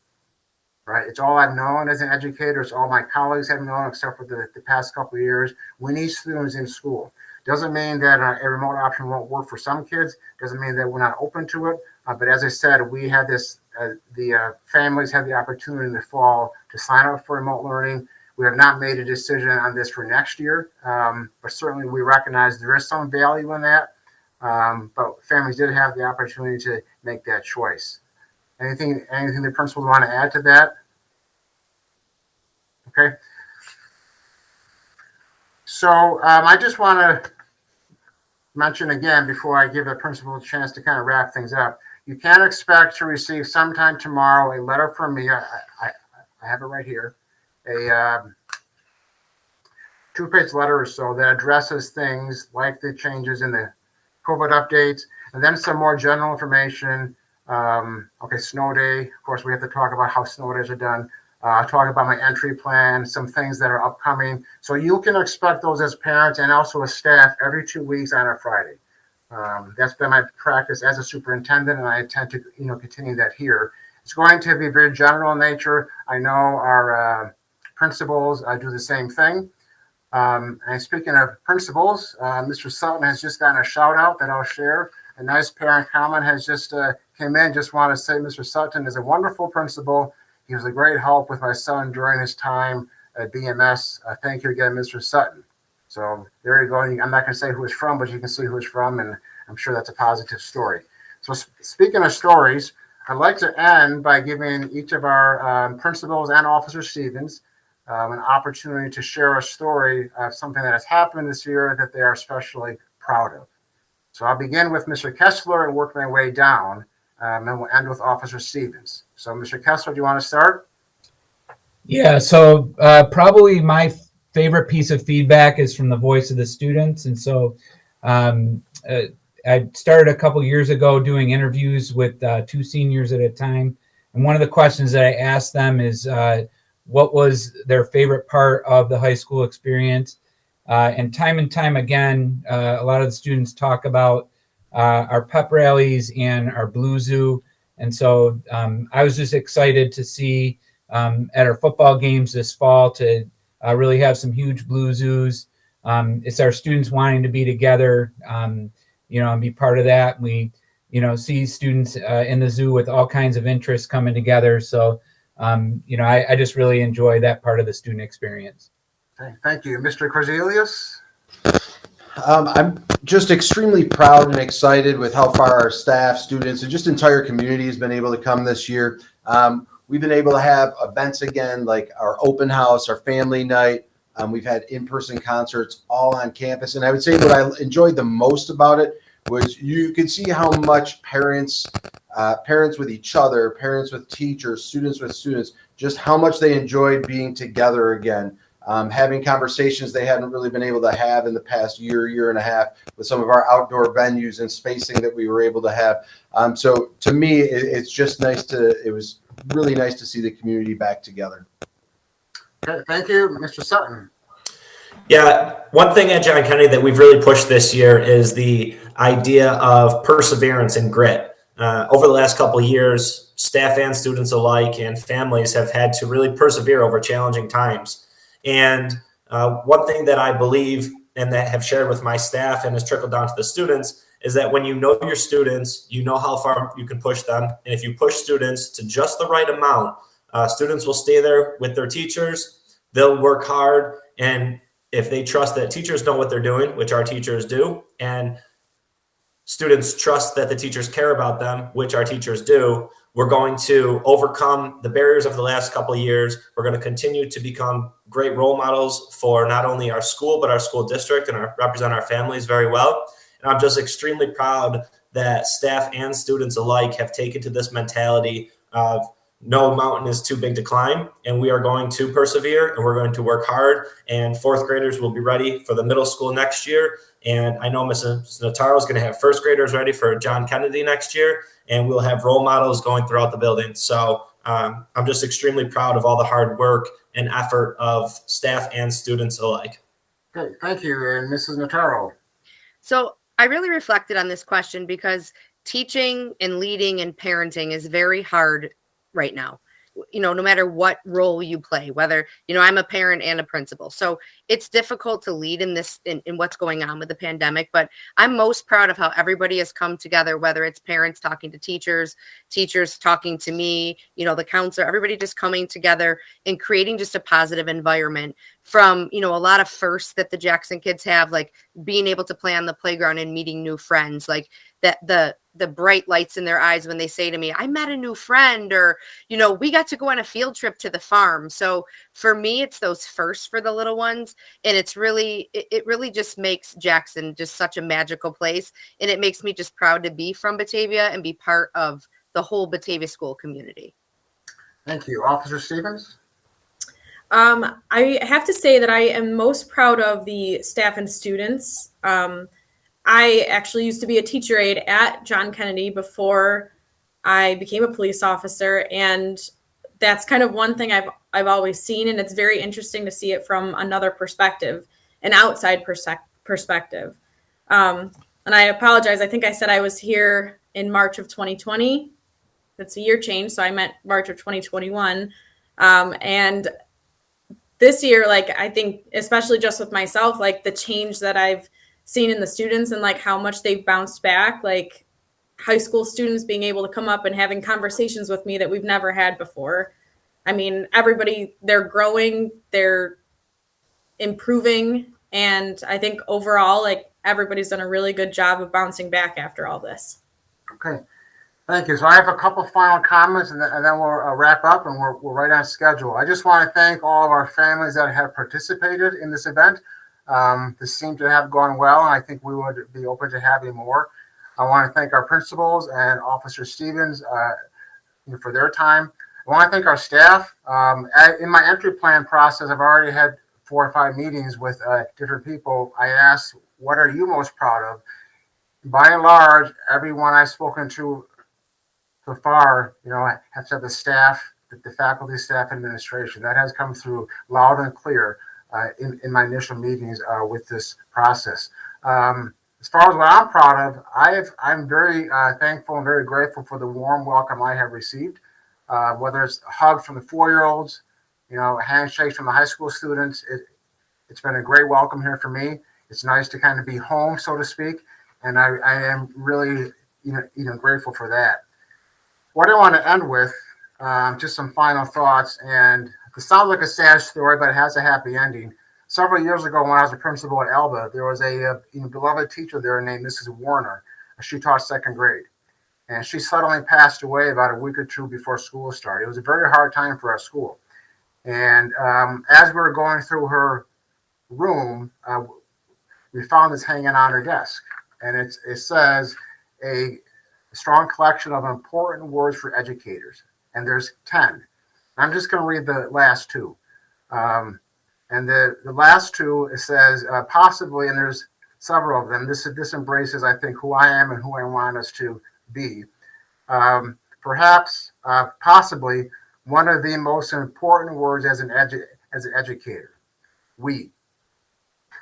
Right? It's all I've known as an educator. It's all my colleagues have known, except for the past couple of years. We need students in school. Doesn't mean that a remote option won't work for some kids. Doesn't mean that we're not open to it. But as I said, we had this. The families had the opportunity in the fall to sign up for remote learning. We have not made a decision on this for next year, but certainly we recognize there is some value in that. But families did have the opportunity to make that choice. Anything the principals want to add to that? Okay. So I just want to mention again before I give the principal a chance to kind of wrap things up. You can expect to receive sometime tomorrow a letter from me. I have it right here, a 2-page letter or so that addresses things like the changes in the COVID updates, and then some more general information. Okay, snow day. Of course, we have to talk about how snow days are done. Talk about my entry plan, some things that are upcoming. So you can expect those as parents and also as staff every 2 weeks on a Friday. That's been my practice as a superintendent, and I intend to continue that here. It's going to be very general in nature. I know our principals do the same thing. And speaking of principals, Mr. Sutton has just gotten a shout out that I'll share. A nice parent comment has just came in. Just want to say Mr. Sutton is a wonderful principal. He was a great help with my son during his time at BMS. Thank you again, Mr. Sutton. So there you go. I'm not going to say who it's from, but you can see who it's from, and I'm sure that's a positive story. So speaking of stories, I'd like to end by giving each of our principals and Officer Stevens an opportunity to share a story of something that has happened this year that they are especially proud of. So I'll begin with Mr. Kessler and work my way down, and we'll end with Officer Stevens. So Mr. Kessler, do you want to start? Yeah, so probably my favorite piece of feedback is from the voice of the students. And so I started a couple years ago doing interviews with 2 seniors at a time. And one of the questions that I asked them is what was their favorite part of the high school experience? And time again, a lot of the students talk about our pep rallies and our Blue Zoo. And so I was just excited to see at our football games this fall to really have some huge Blue Zoos. It's our students wanting to be together, and be part of that. We, see students in the zoo with all kinds of interests coming together. So, I just really enjoy that part of the student experience. Okay, thank you. Mr. Corzelius? I'm just extremely proud and excited with how far our staff, students, and just entire community has been able to come this year. We've been able to have events again, like our open house, our family night. We've had in-person concerts all on campus. And I would say what I enjoyed the most about it was you could see how much parents with each other, parents with teachers, students with students, just how much they enjoyed being together again. having conversations they hadn't really been able to have in the past year and a half with some of our outdoor venues and spacing that we were able to have. So to me, it's just nice it was really nice to see the community back together. Okay, thank you, Mr. Sutton. Yeah, one thing at John Kennedy that we've really pushed this year is the idea of perseverance and grit. Over the last couple of years, staff and students alike and families have had to really persevere over challenging times. And one thing that I believe and that have shared with my staff and has trickled down to the students is that when you know your students, you know how far you can push them. And if you push students to just the right amount, students will stay there with their teachers. They'll work hard. And if they trust that teachers know what they're doing, which our teachers do, and students trust that the teachers care about them, which our teachers do, we're going to overcome the barriers of the last couple of years. We're going to continue to become great role models for not only our school, but our school district, and represent our families very well. And I'm just extremely proud that staff and students alike have taken to this mentality of no mountain is too big to climb, and we are going to persevere and we're going to work hard. And fourth graders will be ready for the middle school next year. And I know Mrs. Notaro is going to have first graders ready for John Kennedy next year, and we'll have role models going throughout the building. So I'm just extremely proud of all the hard work and effort of staff and students alike. Okay, thank you. And Mrs. Notaro. So I really reflected on this question because teaching and leading and parenting is very hard right now, no matter what role you play, whether, I'm a parent and a principal. So it's difficult to lead in this, in what's going on with the pandemic, but I'm most proud of how everybody has come together, whether it's parents talking to teachers, teachers talking to me, the counselor, everybody just coming together and creating just a positive environment from, a lot of firsts that the Jackson kids have, like being able to play on the playground and meeting new friends, like that, the bright lights in their eyes when they say to me, I met a new friend, or, we got to go on a field trip to the farm. So for me, it's those firsts for the little ones. And it really just makes Jackson just such a magical place. And it makes me just proud to be from Batavia and be part of the whole Batavia school community. Thank you. Officer Stevens? I have to say that I am most proud of the staff and students. I actually used to be a teacher aide at John Kennedy before I became a police officer, and that's kind of one thing I've always seen, and it's very interesting to see it from another perspective, an outside perspective. And I apologize. I think I said I was here in March of 2020. That's a year change, so I meant March of 2021. And this year, I think, especially just with myself, the change that I've seen in the students and how much they've bounced back, high school students being able to come up and having conversations with me that we've never had before. I mean, everybody, they're growing, they're improving. And I think overall, everybody's done a really good job of bouncing back after all this. Okay. Thank you. So I have a couple final comments, and then we'll wrap up, and we're right on schedule. I just want to thank all of our families that have participated in this event. This seemed to have gone well, and I think we would be open to having more. I want to thank our principals and Officer Stevens for their time. I want to thank our staff. In my entry plan process, I've already had 4 or 5 meetings with different people. I asked, what are you most proud of? By and large, everyone I've spoken to so far, have said the staff, the faculty, staff, administration. That has come through loud and clear in my initial meetings with this process. As far as what I'm proud of, I'm very thankful and very grateful for the warm welcome I have received, whether it's a hug from the 4-year-olds, handshakes from the high school students. It's been a great welcome here for me. It's nice to kind of be home, so to speak, and I am really grateful for that. What I want to end with, just some final thoughts, and it sounds like a sad story, but it has a happy ending. Several years ago, when I was a principal at Elba, there was a beloved teacher there named Mrs. Warner. She taught 2nd grade, and she suddenly passed away about a week or 2 before school started. It was a very hard time for our school. And as we were going through her room, we found this hanging on her desk, and it says a strong collection of important words for educators, and there's 10. I'm just going to read the last 2. And the last two, it says possibly, and there's several of them. This embraces, I think, who I am and who I want us to be. Perhaps, possibly, one of the most important words as an educator, we.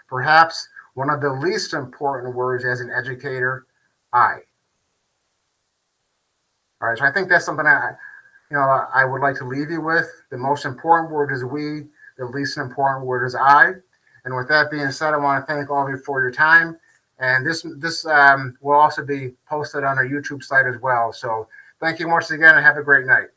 Perhaps one of the least important words as an educator, I. All right, so I think that's something I would like to leave you with. The most important word is we. The least important word is I. And with that being said, I want to thank all of you for your time. And this will also be posted on our YouTube site as well. So thank you once again and have a great night.